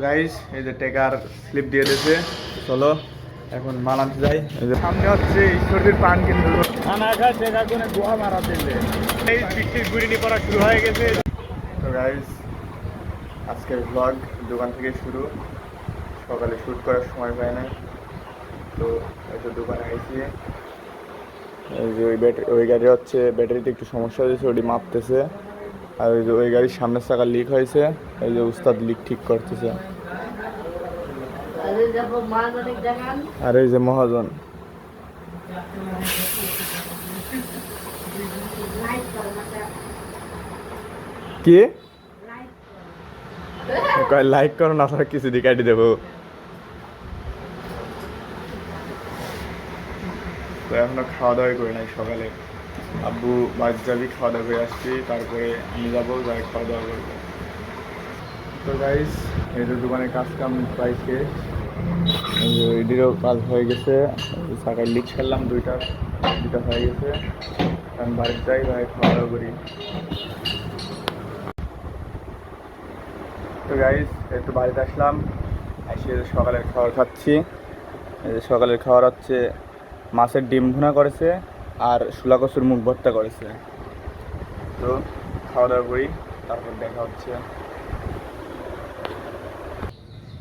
Guys এই যে টেকার slip দিয়ে দিয়েছে, চলো এখন মাল আনতে যাই। সামনে হচ্ছে ঈশ্বরদীর পান কেন্দ্র, খানাঘাট টেকা কোনে গুহা মারা দিলে এই বৃষ্টির গুড়িনি পড়া শুরু হয়ে গেছে। তো গাইস আজকের ব্লগ দোকান থেকে শুরু, সকালে শ্যুট করার সময় পায় না, তো হয়তো দোকানে আইছি। এই যে ওই গাড়ি হচ্ছে ব্যাটারিতে একটু সমস্যা হয়েছে, ওটি মাপতেছে। আর ওই যে ওই গাড়ির সামনের চাকা লিক হয়েছে, এই যে উস্তাদ লিক ঠিক করতেছে। আর এই যে মহাজন কি লাইক করো না, কিছু দিয়ে কাটি দেবো। তো এখনো খাওয়া দাওয়াই করি নাই, সকালে আব্বু বাস যাবি, খাওয়া দাওয়া করে আসছি, তারপরে আমি যাবো, যাই খাওয়া দাওয়া করবো। তো গাইস এই যে দোকানের কাজ কাম প্রায় শেষ, এটিরও কাজ হয়ে গেছে। চাকায় লিক ছাড়লাম, দুইটা হয়ে গেছে। আমি বাড়িতে যাই, ভাই খাওয়া দাওয়া করি। তো গাইস একটু বাড়িতে আসলাম, এসে সকালের খাবার খাচ্ছি। এই যে সকালের খাবার হচ্ছে মাছের ডিম ভুনা করেছে আর শুলা কচুর মুখ ভর্তা করেছে। তো খাওয়া দাওয়া করি, তারপর দেখা হচ্ছে।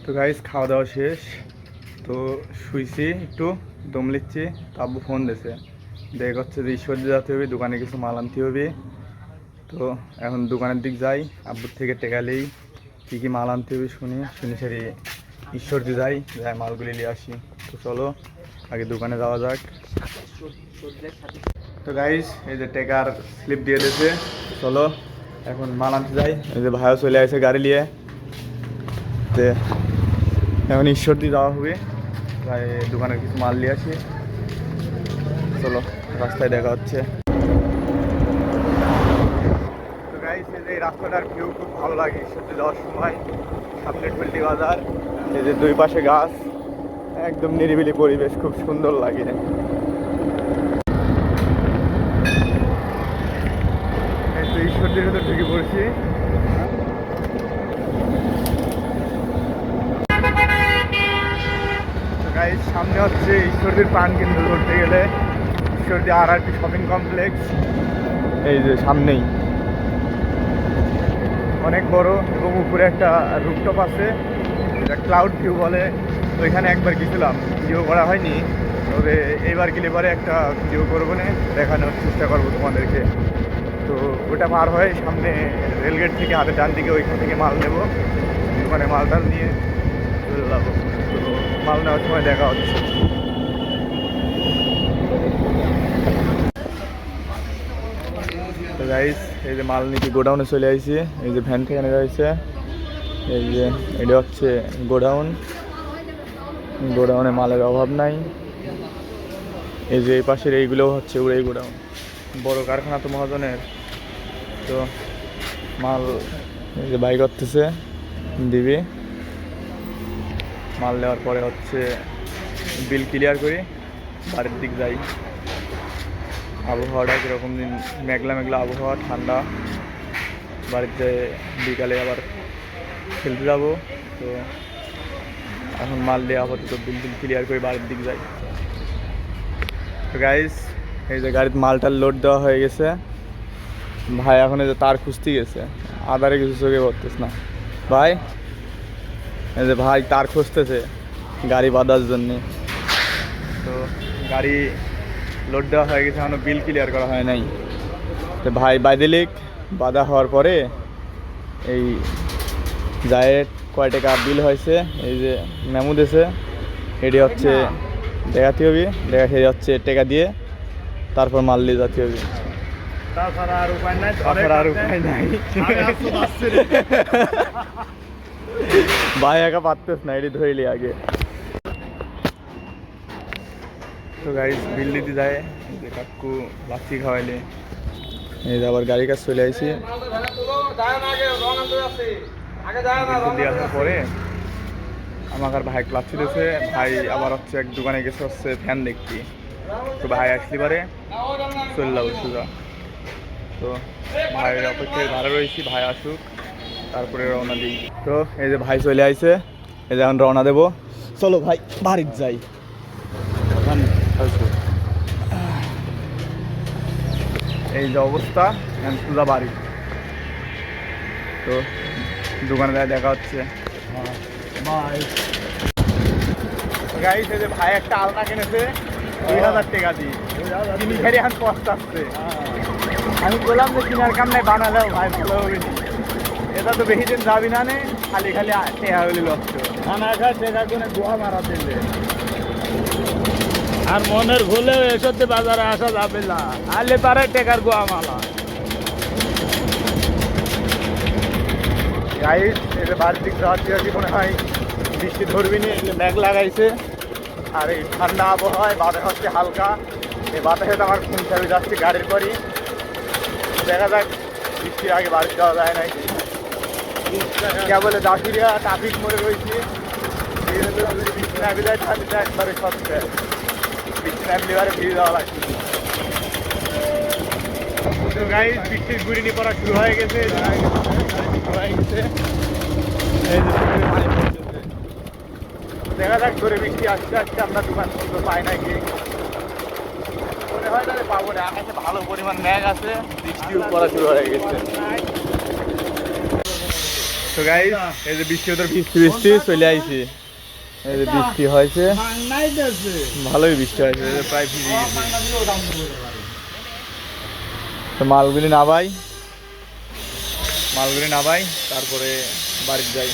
তো গাইস খাওয়া দাওয়া শেষ, তো শুইছি, একটু দম লিচ্ছি। তো আব্বু ফোন দিয়েছে, দেখ হচ্ছে যে ঈশ্বরদী যেতে হবে, দোকানে কিছু মাল আনতে হবে। তো এখন দোকানের দিক যাই, আব্বুর থেকে টেকালেই কী কী মাল আনতে হবে শুনি সারি ঈশ্বরদী যাই মালগুলি নিয়ে আসি। তো চলো আগে দোকানে যাওয়া যাক। তো গাইস এই যে টেকার স্লিপ দিয়ে দিয়েছে, চলো এখন মাল আনতে যাই। এই যে ভাইও চলে আসে গাড়ি নিয়ে, তো এখন ঈশ্বরদী যাওয়া হবে, তাই দোকানের কিছু মাল নিয়ে আসি। চলো রাস্তায় দেখা হচ্ছে। তো গাইস এই যে রাস্তাটার ভিউ খুব ভালো লাগে ঈশ্বরদী যাওয়ার সময়। সামনে টুলটি বাজার, এই যে দুই পাশে গাছ, একদম নিরিবিলি পরিবেশ, খুব সুন্দর লাগে। এই তো ঈশ্বরদীর ভেতর ঢুকে পড়ছি। গাইস সামনে হচ্ছে ঈশ্বরদীর পান কেন্দ্র, ধরতে গেলে ঈশ্বরদী RRT শপিং কমপ্লেক্স, এই যে সামনেই অনেক বড়, এবং উপরে একটা রুফটপ আছে, এটা ক্লাউড ভিউ বলে। ওইখানে একবার গেছিলাম, ভিডিও করা হয়নি, তবে এইবার গেলে পরে একটা ভিডিও করবো না, দেখানোর চেষ্টা করবো তোমাদেরকে। তো ওটা পার হয়ে সামনে রেলগেট থেকে হাতে ডান দিকে, ওইখান থেকে মাল নেবো, ওখানে মালটাল নিয়ে চলে যাবো। তো মাল নেওয়ার সময় দেখা হচ্ছে। তো গাইস এই যে মাল নিতে গোডাউনে চলে আসছি, এই যে ভ্যান থেকে নেওয়া হয়েছে। এই যে এটা হচ্ছে গোডাউনে মালের অভাব নাই। এই যে এই পাশের এইগুলোও হচ্ছে এই গোডাউন, বড় কারখানা তো মহাজনের। তো মাল এই যে বাইক করতেছে, দিবি মাল নেওয়ার পরে হচ্ছে বিল ক্লিয়ার করি, বাড়ির দিক যাই। আবহাওয়াটা কীরকম, দিন মেঘলা মেঘলা আবহাওয়া, ঠান্ডা। বাড়িতে বিকালে আবার খেলতে যাবো। তো এখন মাল দিয়ে আপাতত বিল ক্লিয়ার করে বাড়ির দিক যাই। তো গাইস এই যে গাড়িতে মালটার লোড দেওয়া হয়ে গেছে, ভাই এখন এই যে তার খুঁজতে গেছে, আদারে কিছু চোখে পড়তেছে না। ভাই এই যে ভাই তার খুঁজতেছে গাড়ি বাঁধার জন্যে। তো গাড়ি লোড দেওয়া হয়ে গেছে, এখনো বিল ক্লিয়ার করা হয় নাই। তো ভাই বাইদিলিক বাঁধা হওয়ার পরে এই যায় কয় টাকা বিল হয়েছে, এই যে মেমো দিয়েছে, এটি হচ্ছে দেখাতে হবে, দেখা হচ্ছে টাকা দিয়ে তারপর মাল দিয়ে যেতে হবে। তাছাড়া আর উপায় নাই। ভাই একা পারতেছ না, এটি ধরলি আগে। তো গাড়ি বিল দিতে যায়, যে কাকু লাচ্ছি খাওয়াইলে। এই যে আবার গাড়ি কাজ চলে আসি। দেওয়ার পরে আমাকে আর ভাই ক্লাচ্ছি দিয়েছে, ভাই আবার হচ্ছে এক দোকানে গেছে হচ্ছে ফ্যান দেখতে। তো ভাই আসলি পারে চলে যাবো সোজা। তো ভাইয়ের অপেক্ষায় ভাড়া রয়েছি, ভাই আসুক, তারপরে রওনা দিই। তো এই যে ভাই চলে আইছে, এই যে এখন রওনা দেবো। চলো ভাই বাড়ির যাই। এই যে অবস্থা, এখন সোজা বাড়ি। তো দোকানে দেখা হচ্ছে। গাইস এই যে ভাই একটা আলনা কিনেছে 2000 টাকা দিয়ে, কিনি খেয়ে এখন পস্তাচ্ছে। আমি বললাম যে কিনার কাম নাই, বানালেও ভাই ভালো হবে না, এটা তো বেশি দিন যাবি না নে, খালি খালি টেহা হইলে লক্ষ খানা খায় টেকা করে গোয়া মারা দিলে। আর মনের ভুলেও এসব বাজারে আসা যাবে না, আলে পারে টেকার গোয়া মালা। গাইস এই যে বাড়ির দিক যাওয়ার কি মনে হয় বৃষ্টি ধরবি নি, মেঘ লাগাইছে। আর এই ঠান্ডা আবহাওয়ায় বাতাস হচ্ছে হালকা, এই বাতাসে তো আমার খুন চাবি যাচ্ছে গাড়ির পরই। দেখা যাক বৃষ্টির আগে বাড়ি যাওয়া যায় নাকি। কে বলে দাসুরিয়া ট্রাফিক মোড়ে রয়েছে, বৃষ্টি নামে যায় তাহলে একবারে সত্যি বৃষ্টি নামলে এবারে ভিড় দেওয়া লাগছে। তো গাইস বৃষ্টির গুড়িনি পড়া শুরু হয়ে গেছে, দেখা যাক ধরে বৃষ্টি আসতে আসতে আমরা দোকান পর্যন্ত পাই নাকি। মনে হয় না পাবো না, আকাশে ভালো পরিমাণ মেঘ আছে, বৃষ্টিও পড়া শুরু হয়ে গেছে। তো গাইস এই যে বৃষ্টি ওদের বৃষ্টি চলে আইছে, এই যে বৃষ্টি হয়েছে, ভালোই বৃষ্টি হয়েছে, প্রায় ভিজে গেছে। তো মালগুলি নাবাই তারপরে বাড়িতে যাই।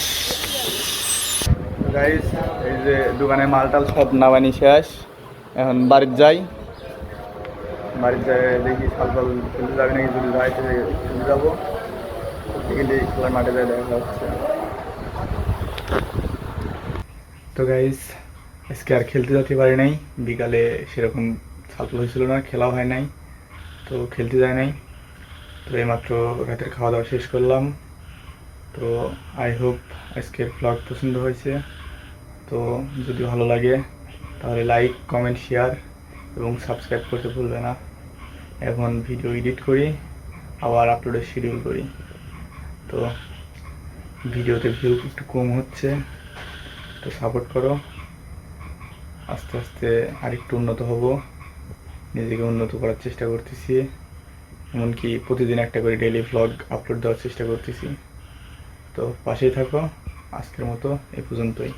গাইস এই যে দোকানের মালটাল সব নামানি শেষ, এখন বাড়িতে যাই। দেখি সালপাল খেলতে যাবে নাকি, যদি যাই খেলতে যাবো, কিন্তু খেলার মাঠে যাই দেখা হচ্ছে। তো গাইস আজকে আর খেলতে যেতে পারি নাই, বিকালে সেরকম সালপাল হয়েছিল না, খেলাও হয় নাই, তো খেলতে যায় নাই। তো এইমাত্র রাতের খাওয়া দাওয়া শেষ করলাম। তো আই হোপ আজকের ব্লগ পছন্দ হয়েছে। তো যদি ভালো লাগে তাহলে লাইক, কমেন্ট, শেয়ার এবং সাবস্ক্রাইব করতে ভুলবে না। এখন ভিডিও এডিট করি, আবার আপলোডের শিডিউল করি। তো ভিডিওতে ভিউ একটু কম হচ্ছে, তো সাপোর্ট করো। আস্তে আস্তে আরেকটু উন্নত হব, নিজেকে উন্নত করার চেষ্টা করতেছি। এমনকি প্রতিদিন একটা করে ডেইলি ভ্লগ আপলোড দেওয়ার চেষ্টা করতেছি। তো পাশেই থাকো। আজকের মতো এই পর্যন্তই।